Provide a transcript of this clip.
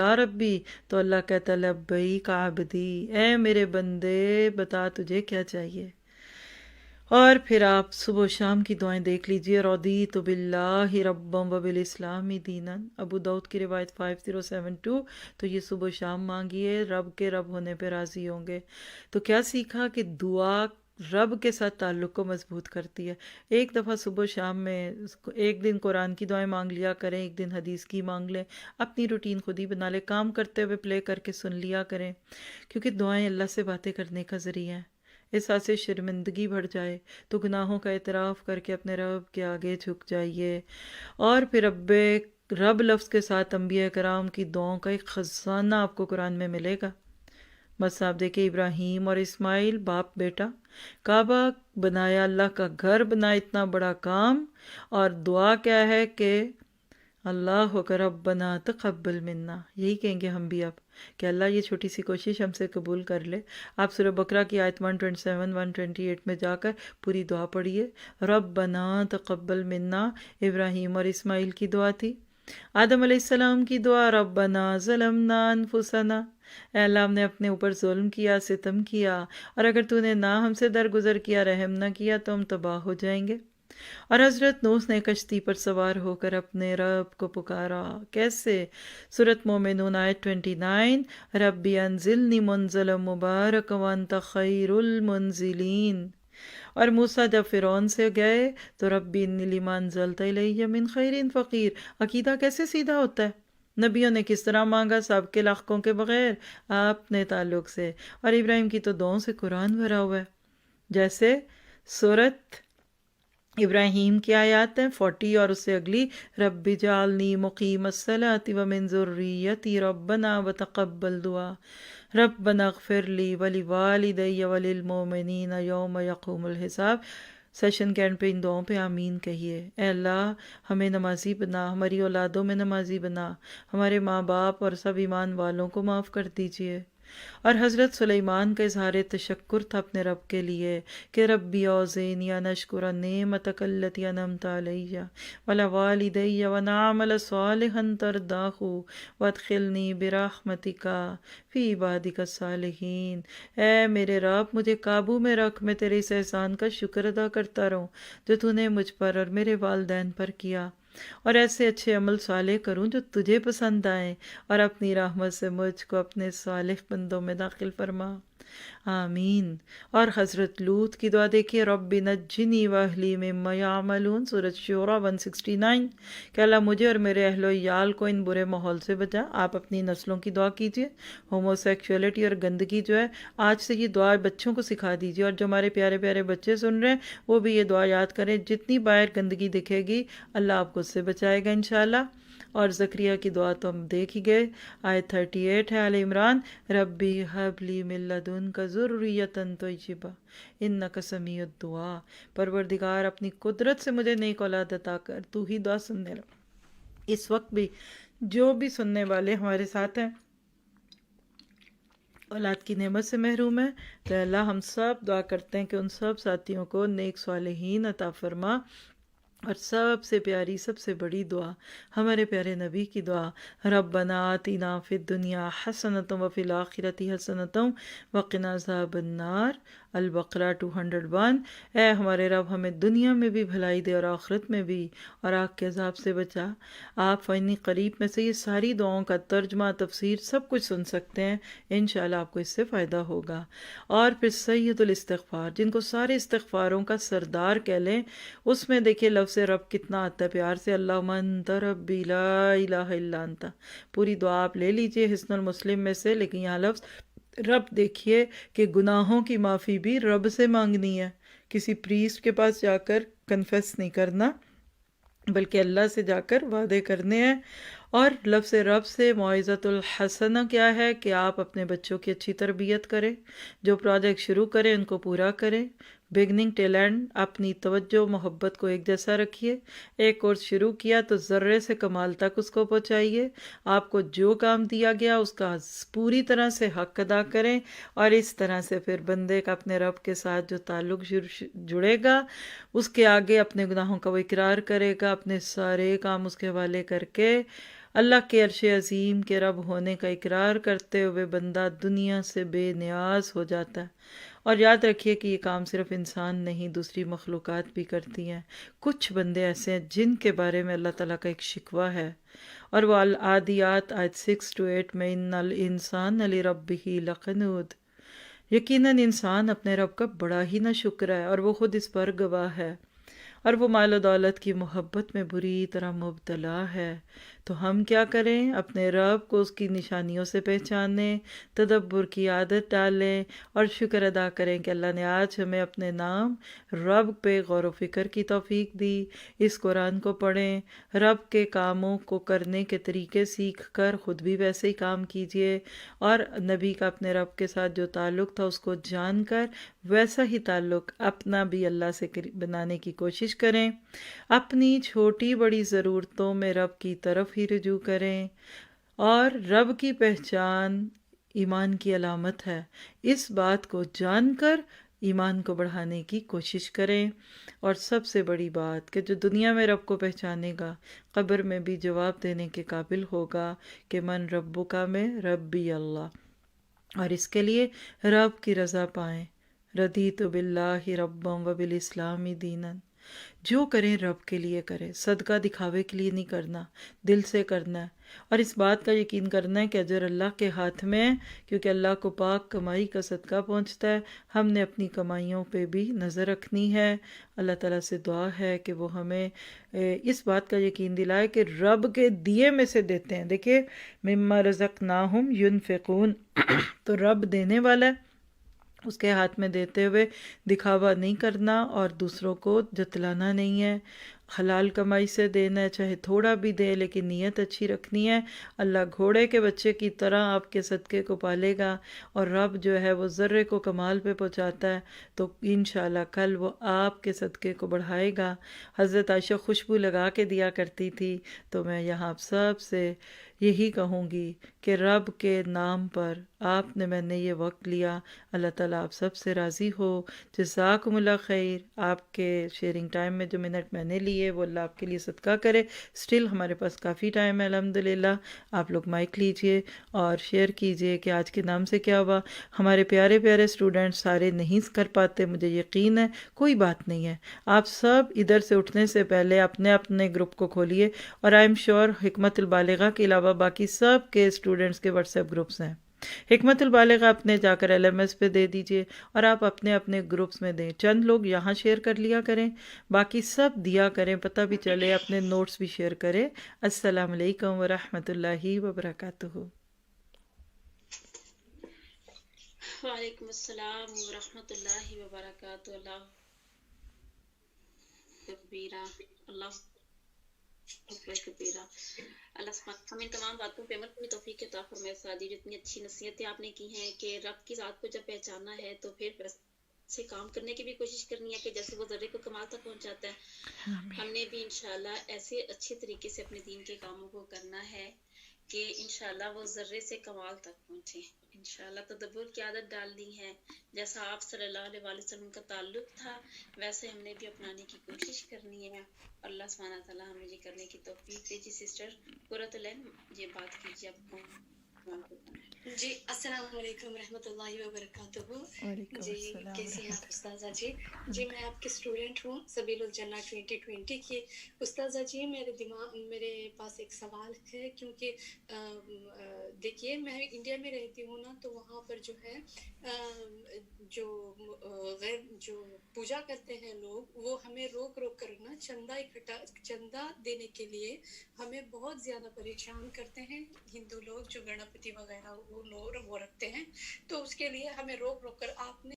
یا ربی، تو اللہ کہتا ہے لبیک عبدی، اے میرے بندے بتا تجھے کیا چاہیے۔ اور پھر آپ صبح و شام کی دعائیں دیکھ لیجئے۔ رضیت باللہ ربا وبالاسلام دینا، ابو داؤد کی روایت 5072۔ تو یہ صبح و شام مانگیے، رب کے رب ہونے پہ راضی ہوں گے۔ تو کیا سیکھا کہ دعا رب کے ساتھ تعلق کو مضبوط کرتی ہے۔ ایک دفعہ صبح و شام میں ایک دن قرآن کی دعائیں مانگ لیا کریں، ایک دن حدیث کی مانگ لیں، اپنی روٹین خود ہی بنا لیں، کام کرتے ہوئے پلے کر کے سن لیا کریں، کیونکہ دعائیں اللہ سے باتیں کرنے کا ذریعہ ہیں۔ احساس شرمندگی بڑھ جائے تو گناہوں کا اعتراف کر کے اپنے رب کے آگے جھک جائیے، اور پھر رب لفظ کے ساتھ انبیاء کرام کی دعاؤں کا ایک خزانہ آپ کو قرآن میں ملے گا۔ بس آپ دیکھیں ابراہیم اور اسماعیل باپ بیٹا، کعبہ بنایا، اللہ کا گھر بنا، اتنا بڑا کام، اور دعا کیا ہے کہ اللہ ربنا تقبل منا، یہی کہیں گے ہم بھی اب کہ اللہ یہ چھوٹی سی کوشش ہم سے قبول کر لے۔ آپ سورہ بقرہ کی آیت 127 128 میں جا کر پوری دعا پڑھیے۔ ربنا تقبل منا ابراہیم اور اسماعیل کی دعا تھی۔ آدم علیہ السلام کی دعا ربنا ظلمنا انفسنا، اے اللہ ہم نے اپنے اوپر ظلم کیا، ستم کیا، اور اگر تو نے نہ ہم سے درگزر کیا، رحم نہ کیا تو ہم تباہ ہو جائیں گے۔ اور حضرت نوح نے کشتی پر سوار ہو کر اپنے رب کو پکارا، کیسے؟ سورۃ مومنون آیت 29، ربی انزلنی منزلا مبارک وانت خیر المنزلین۔ اور موسیٰ جب فرعون سے گئے تو ربی انی لما انزلت الیہ من خیر فقیر، عقیدہ کیسے سیدھا ہوتا ہے؟ نبیوں نے کس طرح مانگا، سب کے لاحقوں کے بغیر، اپنے تعلق سے۔ اور ابراہیم کی تو دعاؤں سے قرآن بھرا ہوا ہے، جیسے سورۃ ابراہیم کی آیات ہیں 40 اور اس سے اگلی، رب جعلنی مقیم الصلاۃ ومن ذریتی ربنا وتقبل دعا، ربنا اغفر لی ولوالدی وللمؤمنین یوم یقوم الحساب۔ سیشن کے اینڈ پہ ان دعاؤں پہ آمین کہیے۔ اے اللہ ہمیں نمازی بنا، ہماری اولادوں میں نمازی بنا، ہمارے ماں باپ اور سب ایمان والوں کو معاف کر دیجئے۔ اور حضرت سلیمان کا اظہار تشکر تھا اپنے رب کے لیے کہ ربی اوزینی ان اشکر نعمتک التی انعمت علی وعلی والدی وان اعمل صالحا ترضاہ وادخلنی برحمتک فی عبادک الصالحین۔ اے میرے رب مجھے قابو میں رکھ، میں تیرے اس احسان کا شکر ادا کرتا رہوں جو تو نے مجھ پر اور میرے والدین پر کیا، اور ایسے اچھے عمل صالح کروں جو تجھے پسند آئیں، اور اپنی رحمت سے مجھ کو اپنے صالح بندوں میں داخل فرما، آمین۔ اور حضرت لوط کی دعا دیکھیے، رب نجنی واہلی مما یعملون، سورۃ شعراء 169، کہ اللہ مجھے اور میرے اہل و عیال کو ان برے ماحول سے بچا۔ آپ اپنی نسلوں کی دعا کیجیے، ہومو سیکشولیٹی اور گندگی جو ہے آج سے یہ دعا بچوں کو سکھا دیجیے، اور جو ہمارے پیارے پیارے بچے سن رہے ہیں وہ بھی یہ دعا یاد کریں، جتنی باہر گندگی دکھے گی اللہ آپ کو اس سے بچائے گا انشاءاللہ۔ اور زکریا کی دعا تو ہم دیکھ ہی گئے، آیت 38 ہے آل عمران، ربی حب لی من لدنک ذریۃ طیبہ انک سمیع الدعا، پروردگار اپنی قدرت سے مجھے نیک اولاد عطا کر، تو ہی دعا سننے لگا۔ اس وقت بھی جو بھی سننے والے ہمارے ساتھ ہیں اولاد کی نعمت سے محروم ہے، تو اللہ ہم سب دعا کرتے ہیں کہ ان سب ساتھیوں کو نیک صالحین عطا فرما۔ اور سب سے پیاری سب سے بڑی دعا ہمارے پیارے نبی کی دعا، ربنا آتنا فی الدنیا حسنۃ وفی الآخرۃ حسنۃ وقنا عذاب النار، البقرہ 201۔ اے ہمارے رب ہمیں دنیا میں بھی بھلائی دے اور آخرت میں بھی، اور آگ کے عذاب سے بچا۔ آپ فانی قریب میں سے یہ ساری دعاؤں کا ترجمہ، تفسیر سب کچھ سن سکتے ہیں، انشاءاللہ آپ کو اس سے فائدہ ہوگا۔ اور پھر سید الاستغفار، جن کو سارے استغفاروں کا سردار کہہ لیں، اس میں دیکھیے لفظ رب کتنا آتا ہے پیار سے، اللہم انت ربی لا الہ الا انت۔ پوری دعا آپ لے لیجئے حسن المسلم میں سے، لیکن یہاں لفظ رب دیکھیے کہ گناہوں کی معافی بھی رب سے مانگنی ہے، کسی پریسٹ کے پاس جا کر کنفیس نہیں کرنا، بلکہ اللہ سے جا کر وعدے کرنے ہیں۔ اور لفظ رب سے معزت الحسنہ کیا ہے کہ آپ اپنے بچوں کی اچھی تربیت کریں، جو پروجیکٹ شروع کریں ان کو پورا کریں، بگننگ ٹیل اینڈ اپنی توجہ محبت کو ایک جیسا رکھیے۔ ایک کورس شروع کیا تو ذرے سے کمال تک اس کو پہنچائیے، آپ کو جو کام دیا گیا اس کا پوری طرح سے حق ادا کریں، اور اس طرح سے پھر بندے کا اپنے رب کے ساتھ جو تعلق جڑے گا، اس کے آگے اپنے گناہوں کا وہ اقرار کرے گا، اپنے سارے کام اس کے حوالے کر کے اللہ کے عرش عظیم کے رب ہونے کا اقرار کرتے ہوئے بندہ دنیا سے بے نیاز ہو جاتا ہے۔ اور یاد رکھیے کہ یہ کام صرف انسان نہیں، دوسری مخلوقات بھی کرتی ہیں۔ کچھ بندے ایسے ہیں جن کے بارے میں اللہ تعالیٰ کا ایک شکوہ ہے، اور وہ العادیات آیت 6 to 8 میں ان الانسان لربہ لقنود، یقیناً انسان اپنے رب کا بڑا ہی نہ شکر ہے اور وہ خود اس پر گواہ ہے، اور وہ مال و دولت کی محبت میں بری طرح مبتلا ہے۔ تو ہم کیا کریں؟ اپنے رب کو اس کی نشانیوں سے پہچانیں، تدبر کی عادت ڈالیں اور شکر ادا کریں کہ اللہ نے آج ہمیں اپنے نام رب پہ غور و فکر کی توفیق دی۔ اس قرآن کو پڑھیں، رب کے کاموں کو کرنے کے طریقے سیکھ کر خود بھی ویسے ہی کام کیجئے، اور نبی کا اپنے رب کے ساتھ جو تعلق تھا اس کو جان کر ویسا ہی تعلق اپنا بھی اللہ سے بنانے کی کوشش کریں۔ اپنی چھوٹی بڑی ضرورتوں میں رب کی طرف ہی رجوع کریں، اور رب کی پہچان ایمان کی علامت ہے۔ اس بات کو جان کر ایمان کو بڑھانے کی کوشش کریں، اور سب سے بڑی بات کہ جو دنیا میں رب کو پہچانے گا قبر میں بھی جواب دینے کے قابل ہوگا کہ من ربک میں ربی اللہ، اور اس کے لیے رب کی رضا پائیں۔ رضیت باللہ ربا وبالاسلام دینا۔ جو کریں رب کے لیے کریں، صدقہ دکھاوے کے لیے نہیں کرنا، دل سے کرنا ہے، اور اس بات کا یقین کرنا ہے کہ اجر اللہ کے ہاتھ میں ہے، کیونکہ اللہ کو پاک کمائی کا صدقہ پہنچتا ہے۔ ہم نے اپنی کمائیوں پہ بھی نظر رکھنی ہے۔ اللہ تعالیٰ سے دعا ہے کہ وہ ہمیں اس بات کا یقین دلائے کہ رب کے دیے میں سے دیتے ہیں۔ دیکھیں مما رزقناہم ینفقون، تو رب دینے والا ہے، اس کے ہاتھ میں دیتے ہوئے دکھاوا نہیں کرنا اور دوسروں کو جتلانا نہیں ہے۔ حلال کمائی سے دینا ہے، چاہے تھوڑا بھی دے لیکن نیت اچھی رکھنی ہے۔ اللہ گھوڑے کے بچے کی طرح آپ کے صدقے کو پالے گا، اور رب جو ہے وہ ذرے کو کمال پہ پہنچاتا ہے، تو انشاءاللہ کل وہ آپ کے صدقے کو بڑھائے گا۔ حضرت عائشہ خوشبو لگا کے دیا کرتی تھی، تو میں یہاں آپ سب سے یہی کہوں گی کہ رب کے نام پر میں نے یہ وقت لیا، اللہ تعالیٰ آپ سب سے راضی ہو۔ جزاکم اللہ خیر۔ آپ کے شیئرنگ ٹائم میں جو منٹ میں نے لیے وہ اللہ آپ کے لیے صدقہ کرے۔ سٹل ہمارے پاس کافی ٹائم ہے الحمدللہ۔ آپ لوگ مائک لیجئے اور شیئر کیجئے کہ آج کے نام سے کیا ہوا۔ ہمارے پیارے پیارے اسٹوڈنٹ سارے نہیں کر پاتے، مجھے یقین ہے، کوئی بات نہیں ہے۔ آپ سب ادھر سے اٹھنے سے پہلے اپنے اپنے گروپ کو کھولیے، اور آئی ایم شیور حکمت البالغہ کے علاوہ باقی سب کے اسٹوڈنٹس کے واٹس ایپ گروپس ہیں۔ حکمت البالغہ اپنے جا کر LMS پہ دے دیجئے، اور آپ اپنے اپنے گروپس میں دیں۔ چند لوگ یہاں شیئر کر لیا کریں، باقی سب دیا کریں، پتہ بھی چلے، اپنے نوٹس بھی شیئر کریں۔ السلام علیکم ورحمۃ اللہ وبرکاتہ۔ وعلیکم السلام ورحمۃ اللہ وبرکاتہ۔ اللہ کبیرہ، اللہ اکبر کبیرہ۔ اللہ سبحانہ ہمیں تمام باتوں پہ عمل کی توفیق عطا فرمائے۔ سادی جتنی اچھی نصیحتیں آپ نے کی ہیں کہ رب کی ذات کو جب پہچاننا ہے تو پھر ویسے کام کرنے کی بھی کوشش کرنی ہے کہ جیسے وہ ذرے کو کمال تک پہنچاتا ہے، ہم نے بھی انشاءاللہ ایسے اچھے طریقے سے اپنے دین کے کاموں کو کرنا ہے کہ انشاءاللہ وہ ذرے سے کمال تک پہنچے۔ انشاءاللہ تدبر کی عادت ڈالنی ہے، جیسا آپ صلی اللہ علیہ وآلہ وسلم کا تعلق تھا ویسے ہم نے بھی اپنانے کی کوشش کرنی ہے۔ اللہ سبحانہ تعالیٰ ہمیں یہ کرنے کی توفیق دے۔ جی سسٹر قرۃ العین یہ بات کیجیے آپ کو۔ جی السلام علیکم ورحمۃ اللہ وبرکاتہ۔ جی کیسی ہیں آپ استاذہ جی؟ جی میں آپ کی اسٹوڈنٹ ہوں سبیل الجنہ 2020 کی۔ استاذہ جی میرے پاس ایک سوال ہے، کیونکہ دیکھیے میں انڈیا میں رہتی ہوں نا، تو وہاں پر جو ہے جو پوجا کرتے ہیں لوگ، وہ ہمیں روک کر نا چندہ دینے کے لیے ہمیں بہت زیادہ پریشان کرتے ہیں۔ ہندو لوگ جو گنپتی وغیرہ وہ رکھتے ہیں، تو اس کے لیے ہمیں روک کر آپ نے